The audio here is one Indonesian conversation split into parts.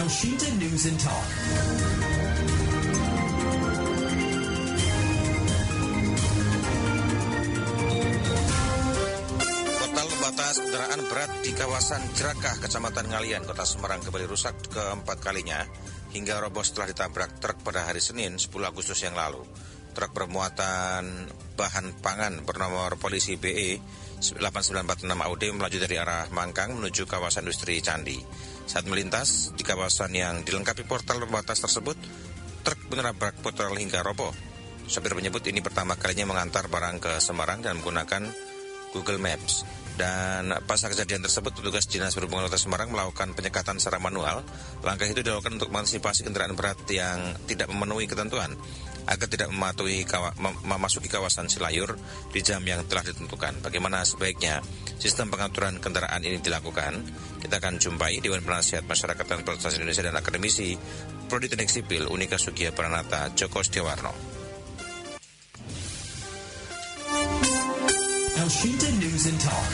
Elshinta News and Talk. Portal pembatas kendaraan berat di kawasan Jerakah, Kecamatan Ngalian, Kota Semarang kembali rusak keempat kalinya hingga roboh setelah ditabrak truk pada hari Senin 10 Agustus yang lalu. Truk bermuatan bahan pangan bernomor polisi BE 8946 AUD melaju dari arah Mangkang menuju kawasan industri Candi. Saat melintas di kawasan yang dilengkapi portal pembatas tersebut, truk menabrak portal hingga roboh. Sopir menyebut ini pertama kalinya mengantar barang ke Semarang dan menggunakan Google Maps. Dan pasca kejadian tersebut, petugas Dinas Perhubungan Kota Semarang melakukan penyekatan secara manual. Langkah itu dilakukan untuk mengantisipasi kendaraan berat yang tidak memenuhi ketentuan agar tidak memasuki kawasan Silayur di jam yang telah ditentukan. Bagaimana sebaiknya sistem pengaturan kendaraan ini dilakukan? Kita akan jumpai Dewan Penasihat Masyarakat Transportasi Indonesia dan Akademisi Prodi Teknik Sipil Unika Sugiya Pranata Joko Setiawarno. Elshinta News and Talk.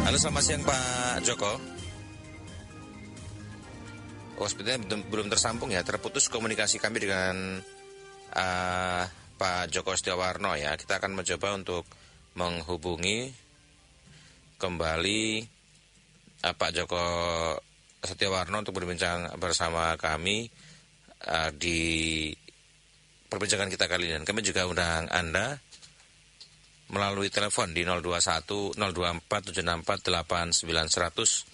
Halo, selamat siang Pak Joko. Oh, sepertinya belum tersambung ya, terputus komunikasi kami dengan Pak Joko Setiawarno ya. Kita akan mencoba untuk menghubungi kembali Pak Joko Setiawarno untuk berbincang bersama kami di perbincangan kita kali ini. Dan kami juga undang Anda melalui telepon di 021 024 764 8900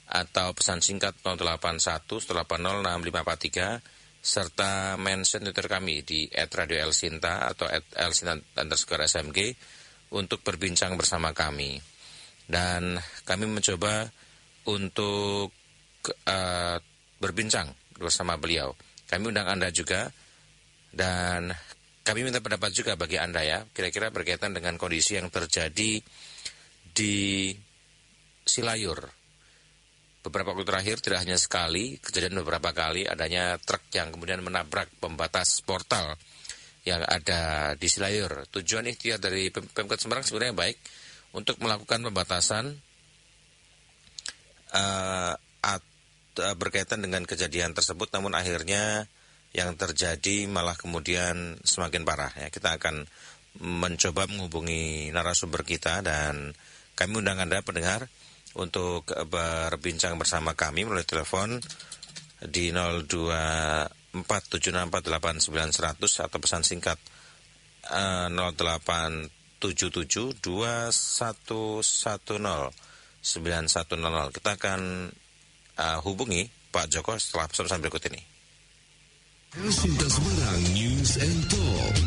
atau pesan singkat 081 180 6543 serta mention Twitter kami di @radio_elshinta atau @elshinta_smg untuk berbincang bersama kami. Dan kami mencoba untuk berbincang bersama beliau. Kami undang Anda juga dan kami minta pendapat juga bagi Anda ya, kira-kira berkaitan dengan kondisi yang terjadi di Silayur. Beberapa waktu terakhir tidak hanya sekali, kejadian beberapa kali adanya truk yang kemudian menabrak pembatas portal yang ada di Silayur. Tujuan ikhtiar dari Pemkot Semarang sebenarnya baik untuk melakukan pembatasan berkaitan dengan kejadian tersebut, namun akhirnya yang terjadi malah kemudian semakin parah ya. Kita akan mencoba menghubungi narasumber kita dan kami undang Anda pendengar untuk berbincang bersama kami melalui telepon di 02476489100 atau pesan singkat 087721109100. Kita akan hubungi Pak Joko setelah pesan berikut ini. Elshinta Semarang News and Talk.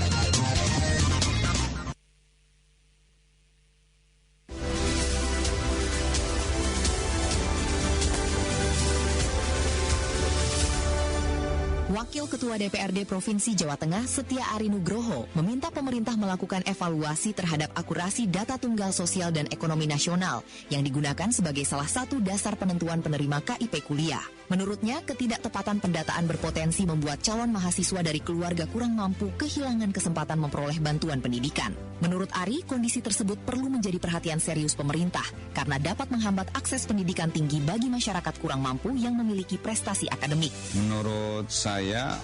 Wakil Ketua DPRD Provinsi Jawa Tengah Setia Ari Nugroho meminta pemerintah melakukan evaluasi terhadap akurasi data tunggal sosial dan ekonomi nasional yang digunakan sebagai salah satu dasar penentuan penerima KIP kuliah. Menurutnya, ketidaktepatan pendataan berpotensi membuat calon mahasiswa dari keluarga kurang mampu kehilangan kesempatan memperoleh bantuan pendidikan. Menurut Ari, kondisi tersebut perlu menjadi perhatian serius pemerintah karena dapat menghambat akses pendidikan tinggi bagi masyarakat kurang mampu yang memiliki prestasi akademik. Menurut saya,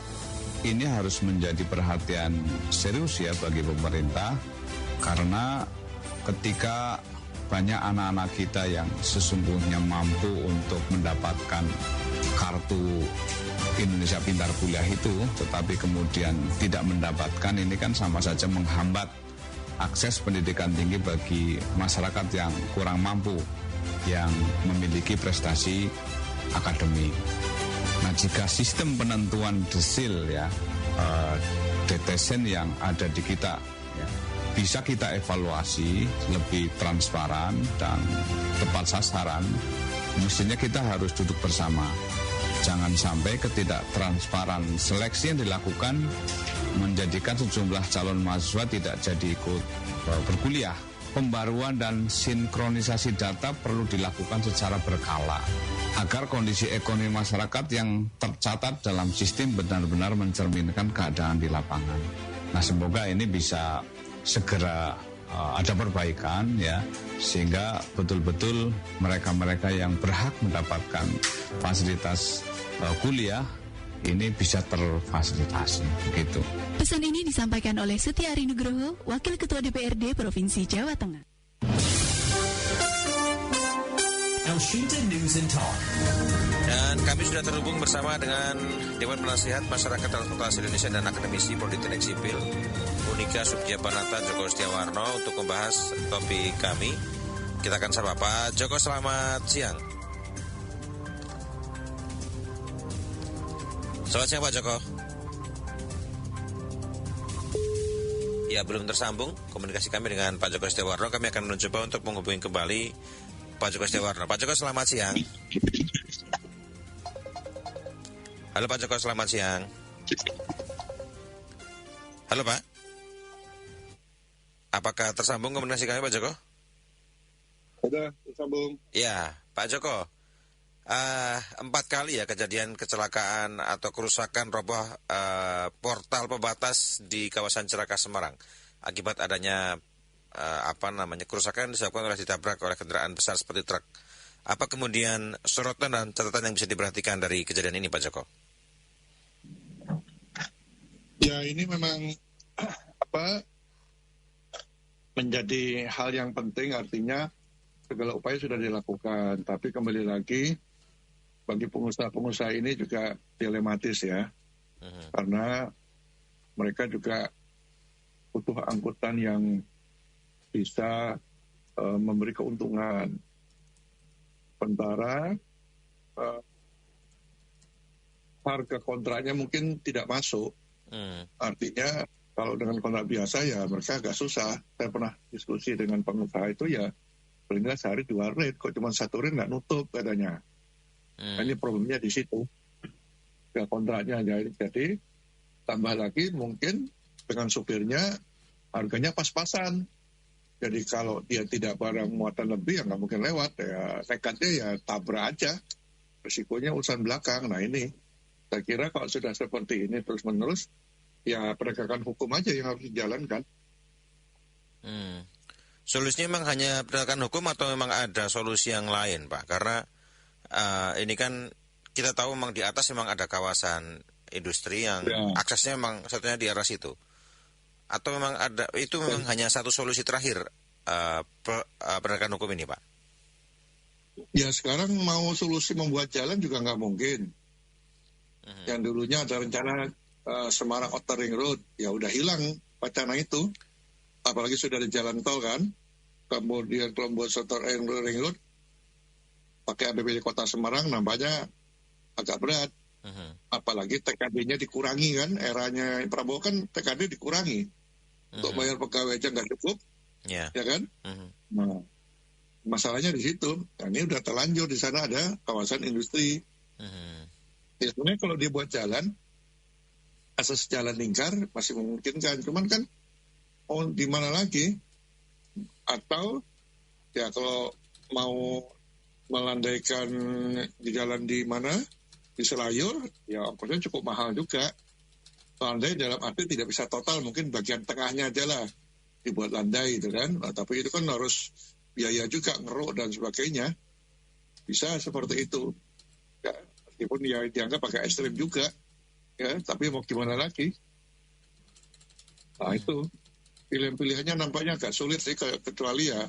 ini harus menjadi perhatian serius ya bagi pemerintah karena ketika banyak anak-anak kita yang sesungguhnya mampu untuk mendapatkan kartu Indonesia Pintar Kuliah itu, tetapi kemudian tidak mendapatkan, ini kan sama saja menghambat akses pendidikan tinggi bagi masyarakat yang kurang mampu, yang memiliki prestasi akademik. Nah, jika sistem penentuan desil ya, DTSN yang ada di kita ya, bisa kita evaluasi lebih transparan dan tepat sasaran, mestinya kita harus duduk bersama. Jangan sampai ketidaktransparan seleksi yang dilakukan menjadikan sejumlah calon mahasiswa tidak jadi ikut berkuliah. Pembaruan dan sinkronisasi data perlu dilakukan secara berkala agar kondisi ekonomi masyarakat yang tercatat dalam sistem benar-benar mencerminkan keadaan di lapangan. Nah, semoga ini bisa segera ada perbaikan ya, sehingga betul-betul mereka-mereka yang berhak mendapatkan fasilitas kuliah ini bisa terfasilitasi begitu. Pesan ini disampaikan oleh Setiari Nugroho, Wakil Ketua DPRD Provinsi Jawa Tengah. Elshinta News and Talk. Dan kami sudah terhubung bersama dengan Dewan Penasihat Masyarakat Transportasi Indonesia dan Akademisi Prodi Teknik Sipil Unika Subjabanata Joko Setiawarno untuk membahas topik kami. Kita akan sapa Pak Joko, selamat siang. Selamat siang Pak Joko. Ya, belum tersambung komunikasi kami dengan Pak Joko Setiawarno. Kami akan mencoba untuk menghubungi kembali Pak Joko Setiawarno. Pak Joko, selamat siang. Halo Pak Joko, selamat siang. Halo Pak. Apakah tersambung komunikasi kami Pak Joko? Sudah tersambung. Ya, Pak Joko. 4 kali ya kejadian kecelakaan atau kerusakan roboh portal pembatas di kawasan Ciracas Semarang akibat adanya kerusakan disebabkan oleh ditabrak oleh kendaraan besar seperti truk. Apa kemudian sorotan dan catatan yang bisa diperhatikan dari kejadian ini Pak Joko? Ya, ini memang menjadi hal yang penting, artinya segala upaya sudah dilakukan, tapi kembali lagi bagi pengusaha-pengusaha ini juga dilematis ya, karena mereka juga butuh angkutan yang bisa memberi keuntungan. Sementara harga kontraknya mungkin tidak masuk. Artinya kalau dengan kontrak biasa ya mereka agak susah. Saya pernah diskusi dengan pengusaha itu ya, paling nggak sehari 2 rate, kok cuma 1 rate nggak nutup katanya. Ini problemnya di situ. Ya, kontraknya jadi tambah lagi mungkin dengan supirnya harganya pas-pasan. Jadi kalau dia tidak barang muatan lebih ya nggak mungkin lewat. Ya nekatnya ya tabrak aja. Risikonya urusan belakang. Nah ini saya kira kalau sudah seperti ini terus-menerus ya penegakan hukum aja yang harus dijalankan. Solusinya memang hanya penegakan hukum atau memang ada solusi yang lain Pak? Karena ini kan kita tahu memang di atas memang ada kawasan industri yang aksesnya memang satunya di arah situ. Atau memang ada, itu memang hanya satu solusi terakhir penegakan hukum ini Pak? Ya sekarang mau solusi membuat jalan juga nggak mungkin. Yang dulunya ada rencana Semarang Outer Ring Road, ya udah hilang wacana itu. Apalagi sudah ada jalan tol kan. Kemudian kalau membuat Outer Ring Road pakai APBD Kota Semarang nampaknya agak berat. Apalagi TKD-nya dikurangi kan, eranya Prabowo kan TKD dikurangi. Untuk bayar pegawai aja nggak cukup, ya kan? Nah, masalahnya di situ. Nah, ini udah terlanjur, di sana ada kawasan industri. Ya sebenarnya kalau dia buat jalan, asas jalan lingkar masih memungkinkan. Cuman kan, di mana lagi? Atau, ya kalau mau melandaikan di jalan di mana, di Selayur, ya ongkosnya cukup mahal juga. Landai dalam arti tidak bisa total, mungkin bagian tengahnya aja lah dibuat landai itu kan. Nah, tapi itu kan harus biaya juga, ngeruk dan sebagainya. Bisa seperti itu. Ya, meskipun ya dianggap agak ekstrim juga. Ya, tapi mau gimana lagi? Nah itu, pilihan-pilihannya nampaknya agak sulit sih, kecuali ya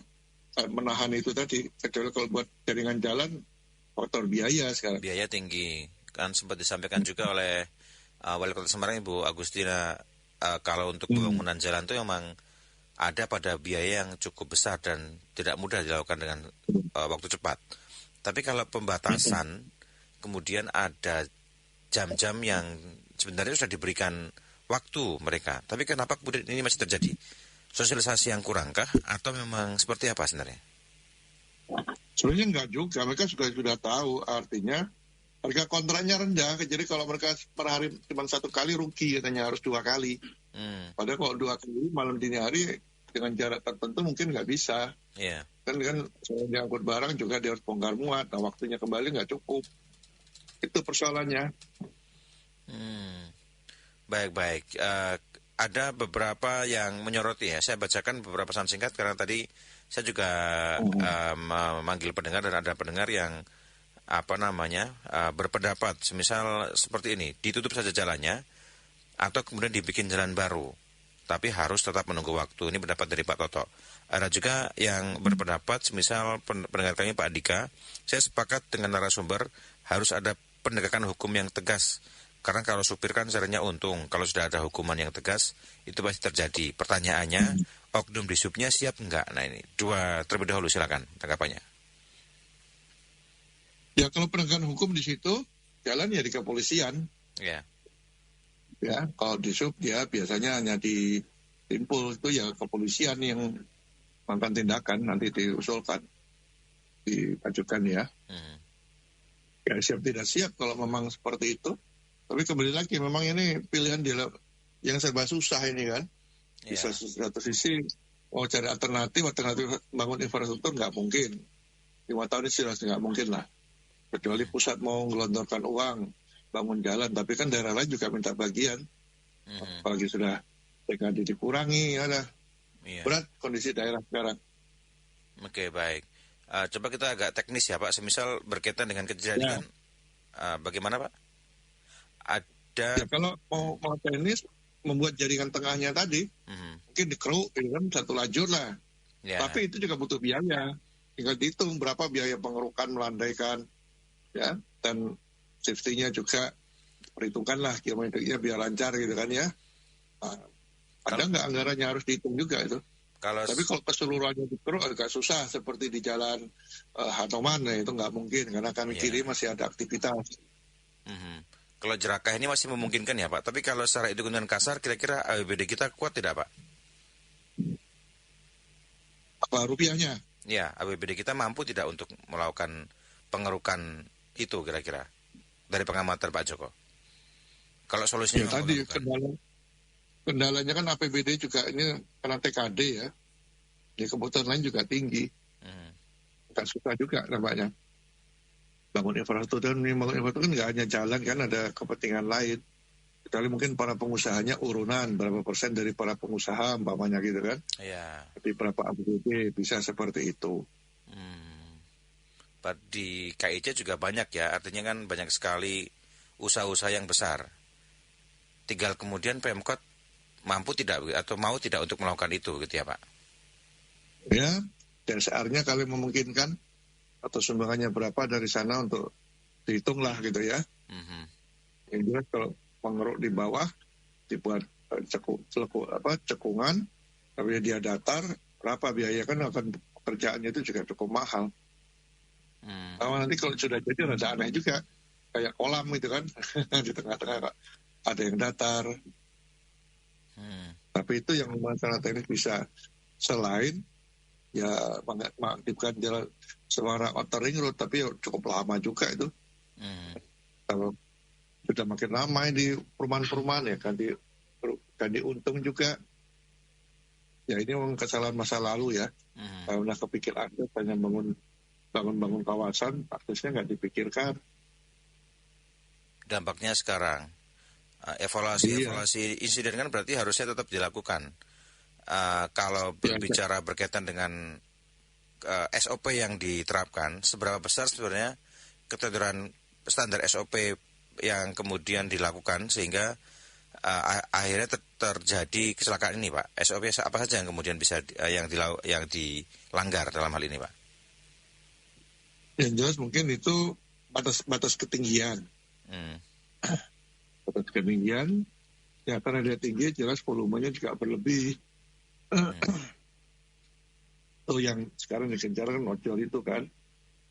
menahan itu tadi. Kecuali kalau buat jaringan jalan, faktor biaya sekarang. Biaya tinggi. Kan sempat disampaikan juga oleh Wali Kota Semarang Ibu Agustina, kalau untuk pembangunan jalan itu memang ada pada biaya yang cukup besar dan tidak mudah dilakukan dengan waktu cepat. Tapi kalau pembatasan, kemudian ada jam-jam yang sebenarnya sudah diberikan waktu mereka. Tapi kenapa kemudian ini masih terjadi? Sosialisasi yang kurangkah atau memang seperti apa sebenarnya? Sebenarnya enggak juga, mereka sudah tahu, artinya harga kontraknya rendah, jadi kalau mereka per hari cuma 1 kali rugi, katanya harus 2 kali. Padahal kalau 2 kali malam dini hari dengan jarak tertentu mungkin nggak bisa. Kan diangkut barang juga dia harus bongkar muat, nah waktunya kembali nggak cukup. Itu persoalannya. Baik-baik. ada beberapa yang menyoroti ya. Saya bacakan beberapa pesan singkat karena tadi saya juga memanggil pendengar dan ada pendengar yang berpendapat semisal seperti ini, ditutup saja jalannya atau kemudian dibikin jalan baru, tapi harus tetap menunggu waktu. Ini pendapat dari Pak Toto. Ada juga yang berpendapat semisal pendengar kami Pak Andika, saya sepakat dengan narasumber harus ada penegakan hukum yang tegas. Karena kalau supir kan sebenarnya untung, kalau sudah ada hukuman yang tegas, itu pasti terjadi. Pertanyaannya, oknum di subnya siap enggak? Nah ini, dua terlebih dahulu silakan tanggapannya. Ya kalau penegakan hukum di situ, jalan ya di kepolisian. Ya. Ya, kalau di sub ya biasanya hanya di Timpul, itu ya kepolisian yang melakukan tindakan, nanti diusulkan, diajukan ya. Ya siap tidak siap kalau memang seperti itu. Tapi kembali lagi, memang ini pilihan yang serba susah ini kan. Bisa satu sisi mau cari alternatif bangun infrastruktur nggak mungkin. 5 tahun ini sudah nggak mungkin lah. Kecuali pusat mau ngelontorkan uang, bangun jalan. Tapi kan daerah lain juga minta bagian. Apalagi sudah TKD dikurangi, ada. Berat kondisi daerah sekarang. Oke, baik. Coba kita agak teknis ya Pak. Semisal berkaitan dengan kejadian, bagaimana Pak? Ada. Ya, kalau mau teknis, membuat jaringan tengahnya tadi, mungkin dikeruk, kan satu lajur lah. Tapi itu juga butuh biaya. Tinggal dihitung berapa biaya pengerukan, melandaikan, ya, dan safety-nya juga perhitungkan lah kilometernya biar lancar gitu kan ya. Ada nggak anggarannya harus dihitung juga itu. Tapi kalau keseluruhannya dikeruk agak susah seperti di jalan Hanoman, ya, itu nggak mungkin karena kami kiri masih ada aktivitas. Kalau Jerakah ini masih memungkinkan ya Pak. Tapi kalau secara hitungan kasar kira-kira APBD kita kuat tidak Pak? Apa rupiahnya? Ya, APBD kita mampu tidak untuk melakukan pengerukan itu kira-kira dari pengamatan Pak Joko? Kalau solusinya tadi kendalanya kan APBD juga ini karena TKD ya. Di kebutuhan lain juga tinggi. Nggak susah juga nampaknya. Bangun infrastruktur kan nggak hanya jalan kan, ada kepentingan lain. Kecuali mungkin para pengusahanya urunan berapa persen dari para pengusaha umpamanya gitu kan. Tapi berapa APBD bisa seperti itu. Di KIC juga banyak ya, artinya kan banyak sekali usaha-usaha yang besar. Tinggal kemudian Pemkot mampu tidak atau mau tidak untuk melakukan itu gitu ya Pak? Ya, DSR-nya kalau memungkinkan atau sumbangannya berapa dari sana untuk dihitung lah gitu ya. Yang jelas kalau mengeruk di bawah dibuat cekungan, tapi dia datar, berapa biaya kan akan pekerjaannya itu juga cukup mahal. Nanti kalau sudah jadi rada aneh juga, kayak kolam gitu kan, di tengah-tengah ada yang datar. Tapi itu yang masalah teknis bisa selain ya mengaktifkan jalan Semarang Outer Ring Road, tapi cukup lama juga itu. Kalau sudah makin ramai di perumahan-perumahan ya ganti untung juga. Ya ini memang kesalahan masa lalu ya. Kalau udah kepikir ada hanya bangun kawasan, aksesnya nggak dipikirkan. Dampaknya sekarang evaluasi insiden kan berarti harusnya tetap dilakukan. Kalau berbicara berkaitan dengan SOP yang diterapkan, seberapa besar sebenarnya ketentuan standar SOP yang kemudian dilakukan sehingga akhirnya terjadi kecelakaan ini Pak? SOP apa saja yang kemudian bisa yang dilanggar dalam hal ini Pak? Yang jelas mungkin itu batas ketinggian. Batas ketinggian, ya karena dia tinggi jelas volumenya juga berlebih. Itu yang sekarang dikejar kan ojol itu kan.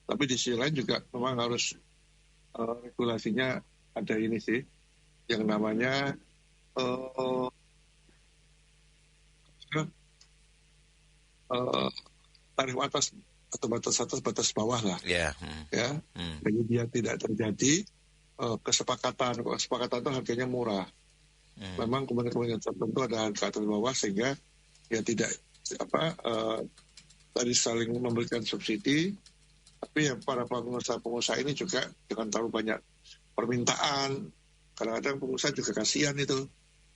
Tapi di sisi lain juga memang harus regulasinya ada ini sih, yang namanya tarif atas atau batas atas batas bawah lah. Ya. Jadi dia tidak terjadi kesepakatan itu harganya murah. Memang kemudian tertentu ada harga atas bawah sehingga ya tidak tadi saling memberikan subsidi, tapi ya para pengusaha ini juga jangan terlalu banyak permintaan. Kadang-kadang pengusaha juga kasihan itu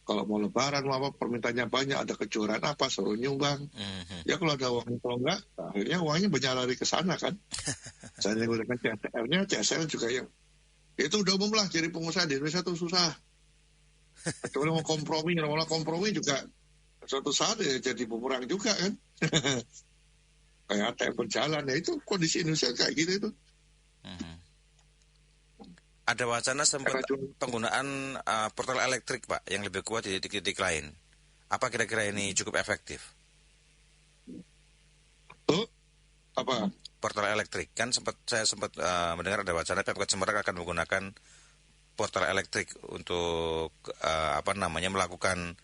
Kalau mau lebaran, mau apa, permintaannya banyak, ada kejuaraan apa, suruh nyumbang. Ya kalau ada uang, kalau enggak, akhirnya uangnya banyak lari ke sana kan. Saya menggunakan CSR-nya, CSR juga yang itu udah umum lah, jadi pengusaha di Indonesia tuh susah. Kecuali mau kompromi, kalau kompromi juga suatu saat ya jadi bumerang juga kan. Kayak ATM berjalan, ya itu kondisi Indonesia kayak gitu itu. Ada wacana sempat penggunaan portal elektrik, Pak, yang lebih kuat di titik-titik lain. Apa kira-kira ini cukup efektif? Apa? Portal elektrik. Kan saya sempat mendengar ada wacana Pemkot Semarang akan menggunakan portal elektrik untuk melakukan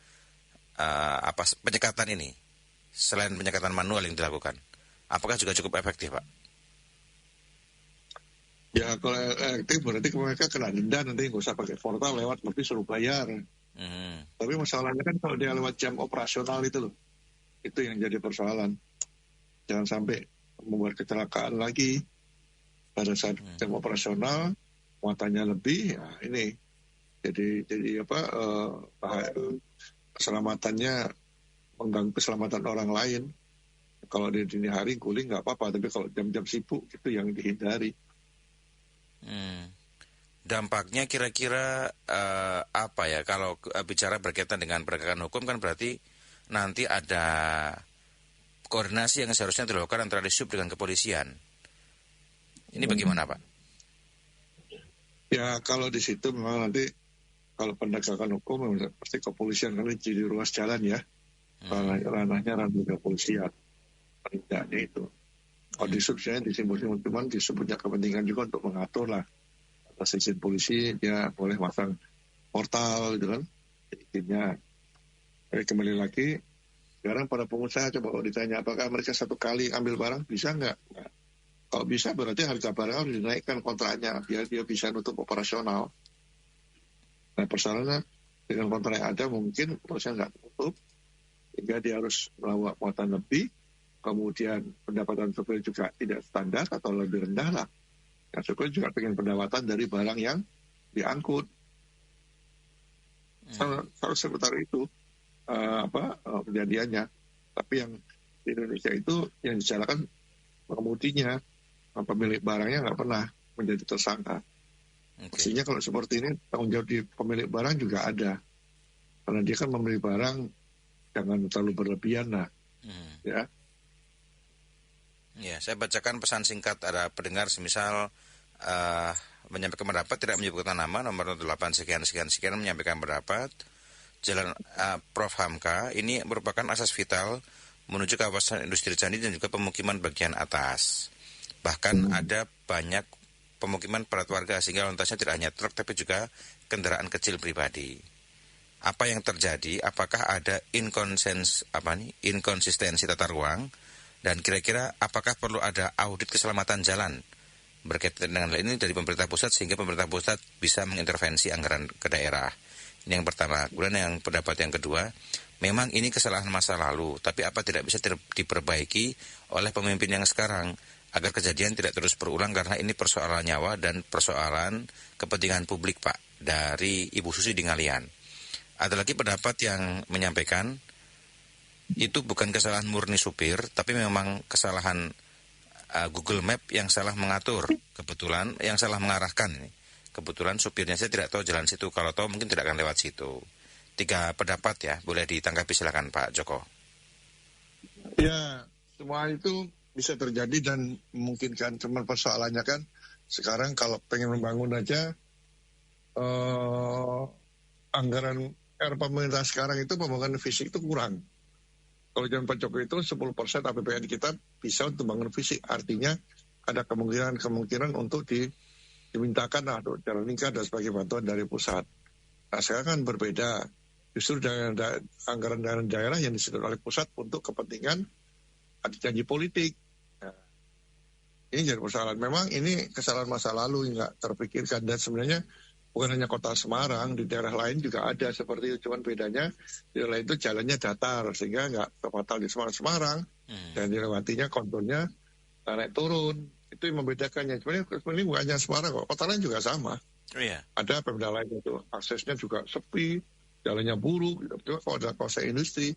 penyekatan ini. Selain penyekatan manual yang dilakukan. Apakah juga cukup efektif, Pak? Ya kalau elektrik berarti mereka kena denda, nanti nggak usah pakai portal, lewat tapi suruh bayar. Tapi masalahnya kan kalau dia lewat jam operasional itu loh, itu yang jadi persoalan. Jangan sampai membuat kecelakaan lagi pada saat jam operasional, muatannya lebih. Ya ini jadi keselamatannya mengganggu keselamatan orang lain. Kalau di dini hari guling nggak apa-apa, tapi kalau jam-jam sibuk itu yang dihindari. Dampaknya kira-kira apa ya? Kalau bicara berkaitan dengan penegakan hukum kan berarti nanti ada koordinasi yang seharusnya dilakukan antara Disub dengan kepolisian. Ini bagaimana, Pak? Ya kalau di situ memang nanti kalau penegakan hukum pasti kepolisian kan jadi ruas jalan ya. Ranahnya ranah kepolisian. Perintahnya itu. Kalau di sub saya disimpul-simpul, cuman Disub punya kepentingan juga untuk mengatur lah. Atas izin polisi dia boleh masang portal gitu kan. Izinnya. Tapi kembali lagi, sekarang para pengusaha coba kalau ditanya apakah mereka satu kali ambil barang bisa nggak? Nah, kalau bisa berarti harga barang harus dinaikkan kontraknya biar dia bisa nutup operasional. Nah persoalannya dengan kontrak yang ada mungkin perusahaan nggak tutup, sehingga dia harus melakukan muatan lebih. Kemudian pendapatan supir juga tidak standar atau lebih rendah lah. Nah, supir juga pengen pendapatan dari barang yang diangkut. Harus seperti itu kejadiannya. Tapi yang di Indonesia itu yang dijalankan pengemudinya, pemilik barangnya nggak pernah menjadi tersangka. Maksudnya kalau seperti ini tanggung jawab di pemilik barang juga ada. Karena dia kan membeli barang jangan terlalu berlebihan lah. Ya. Ya, saya bacakan pesan singkat ada pendengar semisal menyampaikan pendapat tidak menyebutkan nama nomor 8 sekian menyampaikan pendapat Jalan Prof Hamka ini merupakan asas vital menuju kawasan industri Candi dan juga pemukiman bagian atas. Bahkan ada banyak pemukiman padat warga sehingga lintasnya tidak hanya truk tapi juga kendaraan kecil pribadi. Apa yang terjadi? Apakah ada inkonsistensi tata ruang? Dan kira-kira apakah perlu ada audit keselamatan jalan berkaitan dengan hal ini dari pemerintah pusat sehingga pemerintah pusat bisa mengintervensi anggaran ke daerah. Ini yang pertama. Kemudian yang pendapat yang kedua, memang ini kesalahan masa lalu, tapi apa tidak bisa diperbaiki oleh pemimpin yang sekarang agar kejadian tidak terus berulang karena ini persoalan nyawa dan persoalan kepentingan publik, Pak, dari Ibu Susi di Ngalian. Ada lagi pendapat yang menyampaikan itu bukan kesalahan murni supir, tapi memang kesalahan Google Map yang salah mengatur, kebetulan yang salah mengarahkan ini. Kebetulan supirnya saya tidak tahu jalan situ, kalau tahu mungkin tidak akan lewat situ. 3 pendapat ya, boleh ditanggapi silakan Pak Joko. Ya, semua itu bisa terjadi dan memungkinkan, cuman persoalannya kan sekarang kalau pengen membangun aja anggaran pemerintah sekarang itu pembangunan fisik itu kurang. Kalau zaman Pak Jokowi itu 10% APBN kita bisa untuk bangun fisik. Artinya ada kemungkinan untuk dimintakan lah untuk jalan lingkar dan sebagai bantuan dari pusat. Nah sekarang kan berbeda. Justru anggaran daerah yang disediakan oleh pusat untuk kepentingan ada janji politik. Nah, ini jadi persoalan. Memang ini kesalahan masa lalu yang nggak terpikirkan. Dan sebenarnya bukan hanya kota Semarang, di daerah lain juga ada seperti itu. Cuman bedanya di daerah lain itu jalannya datar sehingga nggak terpatal di Semarang dan dilewatinya konturnya naik turun. Itu yang membedakannya. Sebenarnya bukan hanya Semarang kok, kota lain juga sama. Oh, iya. Ada Pemda lain itu aksesnya juga sepi, jalannya buruk. Gitu. Kalau ada kawasan industri,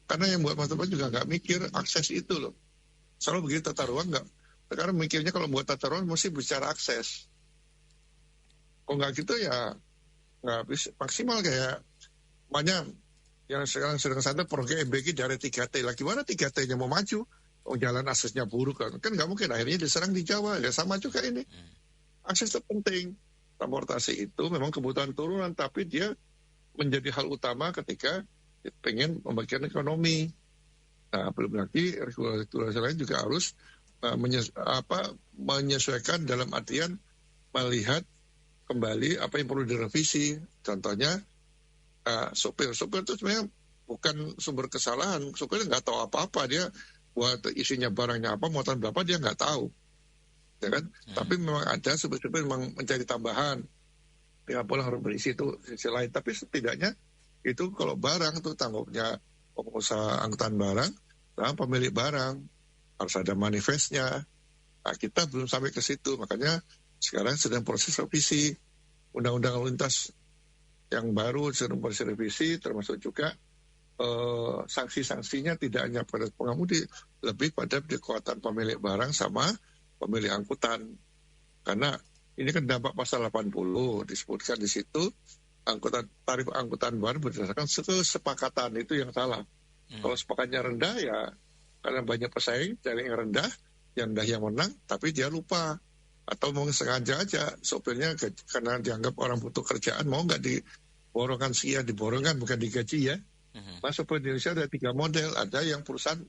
karena yang buat masyarakat juga nggak mikir akses itu loh. Selalu begitu tata ruang nggak. Sekarang mikirnya kalau buat tata ruang mesti bicara akses. Kalau nggak gitu ya nggak bisa maksimal kayak banyak yang sekarang sedang sadar program MBG dari 3T. Lah gimana 3T-nya mau maju? Oh, jalan aksesnya buruk kan nggak mungkin. Akhirnya diserang di Jawa. Ya sama juga ini. Akses itu penting. Transportasi itu memang kebutuhan turunan, tapi dia menjadi hal utama ketika pengen membagikan ekonomi. Nah, belum lagi regulasi lain juga harus menyesuaikan dalam artian melihat kembali apa yang perlu direvisi. Contohnya sopir itu sebenarnya bukan sumber kesalahan. Sopir nggak tahu apa-apa, dia buat isinya barangnya apa, muatan berapa dia nggak tahu, ya kan? Tapi memang ada sopir-sopir memang mencari tambahan. Tinggal pulang harus berisi itu sisi lain. Tapi setidaknya itu kalau barang itu tanggungnya pengusaha angkutan barang, nah, pemilik barang harus ada manifestnya. Nah, kita belum sampai ke situ, makanya sekarang sedang proses revisi undang-undang lalu lintas yang baru, sedang proses revisi, termasuk juga sanksi-sanksinya tidak hanya pada pengemudi, lebih pada kekuatan pemilik barang sama pemilik angkutan. Karena ini kan dampak pasal 80 disebutkan di situ, tarif angkutan baru berdasarkan kesepakatan, itu yang salah. Kalau sepakatnya rendah ya karena banyak pesaing cari yang rendah yang menang, tapi dia lupa atau mau sengaja aja sopirnya karena dianggap orang butuh kerjaan mau nggak diborongkan sekian, diborongkan bukan digaji ya. Mas sopir di Indonesia ada 3 model, ada yang perusahaan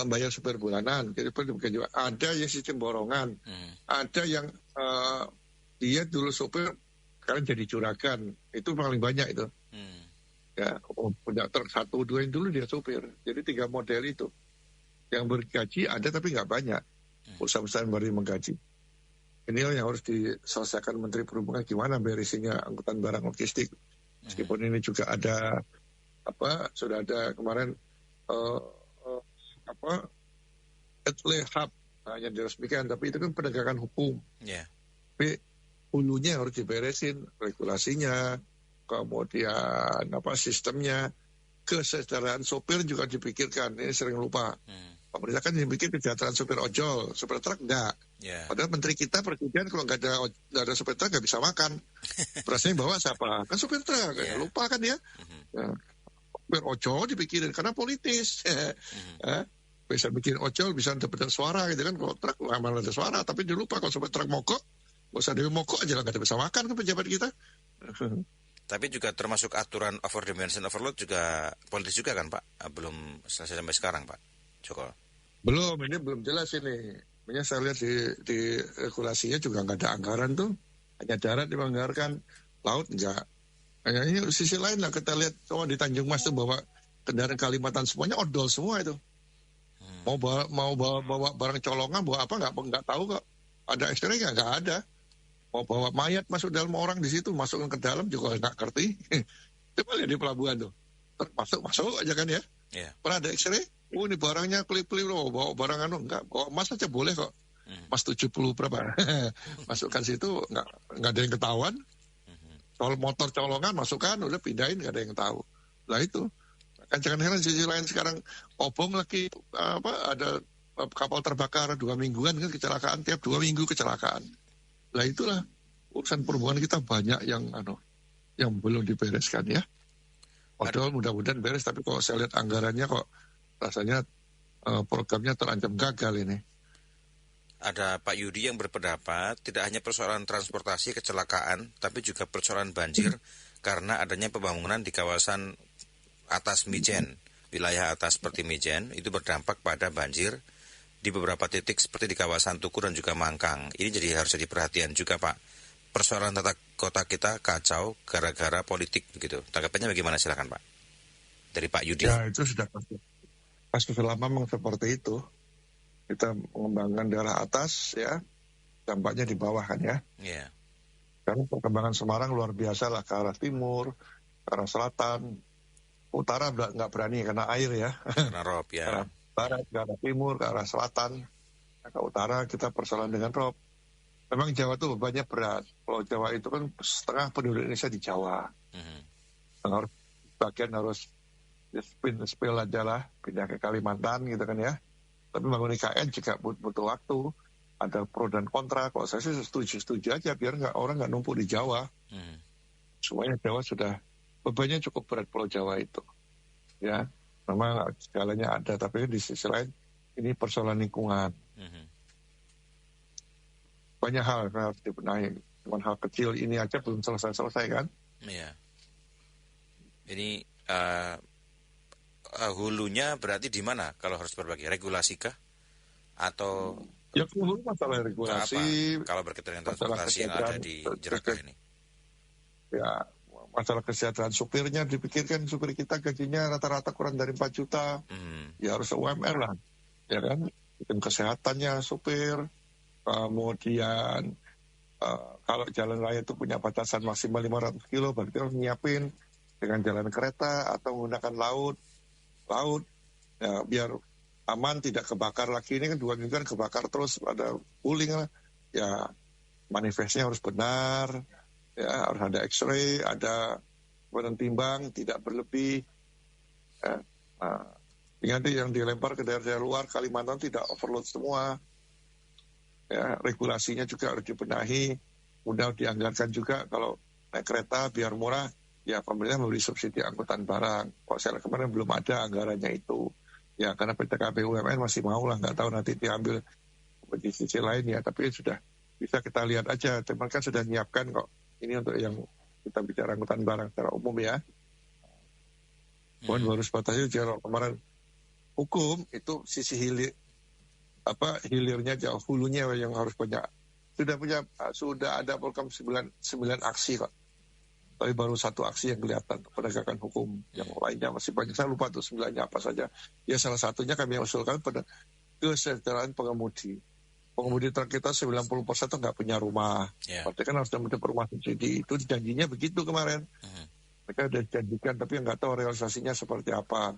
bayar sopir bulanan, ada yang sistem borongan, ada yang dia dulu sopir sekarang jadi juragan, itu paling banyak itu. Ya, punya truk 1, 2 yang dulu dia sopir, jadi 3 model itu. Yang bergaji ada tapi nggak banyak. Usaha-usaha baru menggaji. Inilah yang harus diselesaikan Menteri Perhubungan gimana berisinya angkutan barang logistik. Meskipun ini juga ada sudah ada kemarin Etle Hub yang diresmikan, tapi itu kan penegakan hukum. Tapi hulunya harus diberesin, regulasinya, kemudian sistemnya, kesejahteraan sopir juga dipikirkan. Ini sering lupa. Pemerintah kan bikin kesejahteraan sopir ojol, sopir truk enggak. Padahal menteri kita presiden kalau nggak ada sopir truk nggak bisa makan. Berasnya bawa siapa? Kan sopir truk. Lupa kan ya. Sopir ojol dipikirin karena politis. Bisa bikin ojol, bisa dapat suara gitu kan. Kalau truk malah ada suara, tapi dia lupa kalau sopir truk mogok, nggak usah dia mogok aja lah nggak bisa makan kan pejabat kita. Tapi juga termasuk aturan over dimension overload juga politis juga kan Pak? Belum selesai sampai sekarang Pak Joko? Belum, ini belum jelas ini. Makanya saya lihat di regulasinya juga nggak ada anggaran tuh. Hanya darat dianggarkan, laut enggak. Hanya ini sisi lain lah kita lihat di Tanjung Mas tuh bawa kendaraan Kalimantan semuanya odol semua itu. Mau bawa barang colongan, bawa apa nggak tahu kok. Ada X-ray nggak ada. Mau bawa mayat masuk dalam orang di situ, masukkan ke dalam juga nggak ngerti. Coba lihat di pelabuhan tuh, masuk aja kan ya. Pernah ada X-ray? Ini barangnya klip-klip loh, bawa barang enggak, bawa emas aja boleh kok. Emas 70 berapa? Masukkan situ nggak ada yang ketahuan. Soal motor colongan masukkan, udah pindahin nggak ada yang tahu. Lah itu. Kan jangan heran sisi lain sekarang obong lagi ada kapal terbakar 2 mingguan kan kecelakaan, tiap 2 minggu kecelakaan. Lah itulah urusan perhubungan kita banyak yang belum dibereskan ya. Padahal mudah-mudahan beres, tapi kalau saya lihat anggarannya kok rasanya programnya terancam gagal ini. Ada Pak Yudi yang berpendapat tidak hanya persoalan transportasi kecelakaan, tapi juga persoalan banjir karena adanya pembangunan di kawasan atas Mijen, wilayah atas seperti Mijen, itu berdampak pada banjir di beberapa titik seperti di kawasan Tuku dan juga Mangkang. Ini jadi harus jadi perhatian juga Pak. Persoalan tata kota kita kacau gara-gara politik begitu. Tanggapannya bagaimana silakan Pak? Dari Pak Yudi. Ya itu sudah pasti lama memang seperti itu. Kita mengembangkan daerah atas ya, dampaknya di bawah kan ya. Karena perkembangan Semarang luar biasa lah, ke arah timur, ke arah selatan, utara nggak berani karena air ya. Karena rob ya. Ke arah barat, ke arah timur, ke arah selatan, ke utara kita persoalan dengan rob. Memang Jawa itu bebannya berat. Kalau Jawa itu kan setengah penduduk Indonesia di Jawa. sebagian harus spill aja lah, pindah ke Kalimantan gitu kan ya. Tapi bangun IKN juga butuh waktu. Ada pro dan kontra. Kalau saya sih setuju aja biar orang nggak numpuk di Jawa. Semuanya Jawa sudah bebannya cukup berat Pulau Jawa itu. Ya, memang segalanya ada, tapi di sisi lain ini persoalan lingkungan. Banyak hal yang harus dibenahi. Cuma hal kecil ini aja belum selesai kan? Iya. Ini hulunya berarti di mana kalau harus berbagi? Regulasi kah? Atau ya hulu masalah regulasi. Kalau berkaitan dengan transportasi yang ada di Jerakah ini? Ya, masalah kesehatan supirnya dipikirkan, supir kita gajinya rata-rata kurang dari 4 juta. Ya harus UMR lah. Ya kan? Bikin kesehatannya supir. Kemudian kalau jalan raya itu punya batasan maksimal 500 kilo, berarti harus nyiapin dengan jalan kereta atau menggunakan laut ya, biar aman, tidak kebakar lagi. Ini kan 2 minggu kan kebakar terus, ada pooling lah. Ya manifestnya harus benar, ya harus ada X-ray, ada badan timbang, tidak berlebih. Nanti yang dilempar ke daerah luar Kalimantan tidak overload semua. Ya, regulasinya juga harus dibenahi, mudah dianggarkan juga kalau naik kereta biar murah. Ya pemerintah memberi subsidi angkutan barang. Kok saya kemarin belum ada anggarannya itu. Ya karena PTK BUMN masih mau lah, nggak tahu nanti diambil di sisi lain ya. Tapi sudah bisa kita lihat aja. Teman kan sudah menyiapkan kok. Ini untuk yang kita bicara angkutan barang secara umum ya. Baru sebatas itu kemarin hukum itu sisi hilirnya jauh, hulunya yang harus banyak. Sudah ada program 9 aksi kok. Tapi baru 1 aksi yang kelihatan, penegakan hukum. Yang lainnya masih banyak, saya lupa tuh 9-nya apa saja. Ya salah satunya kami usulkan pada kesejahteraan pengemudi. Pengemudi truk kita 90% itu nggak punya rumah. Berarti kan harus dapat rumah subsidi. Itu janjinya begitu kemarin. Mereka sudah dijanjikan, tapi nggak tahu realisasinya seperti apa.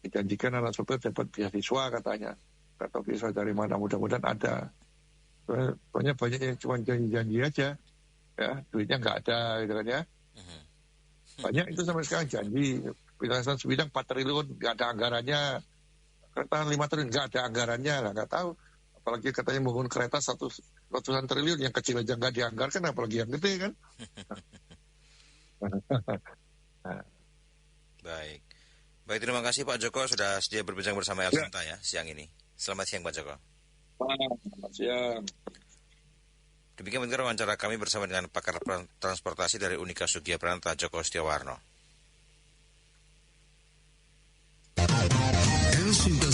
Dijanjikan anak sopir dapat beasiswa katanya. Nggak tahu beasiswa dari mana, mudah-mudahan ada. Soalnya banyak yang cuma janji-janji aja. Ya, duitnya nggak ada gitu kan ya. Banyak itu sampai sekarang janji. Pindahan sebidang 4 triliun nggak ada anggarannya. Kereta 5 triliun nggak ada anggarannya lah, nggak tahu. Apalagi katanya bangun kereta 100-an triliun, yang kecil aja nggak dianggarkan, apalagi yang gede kan. Baik, terima kasih Pak Joko sudah sedia berbincang bersama El Sinta ya siang ini. Selamat siang Pak Joko. Selamat siang. Demikian bentuk wawancara kami bersama dengan pakar transportasi dari Unika Sugia Pranata, Joko Setiawarno. El Sinta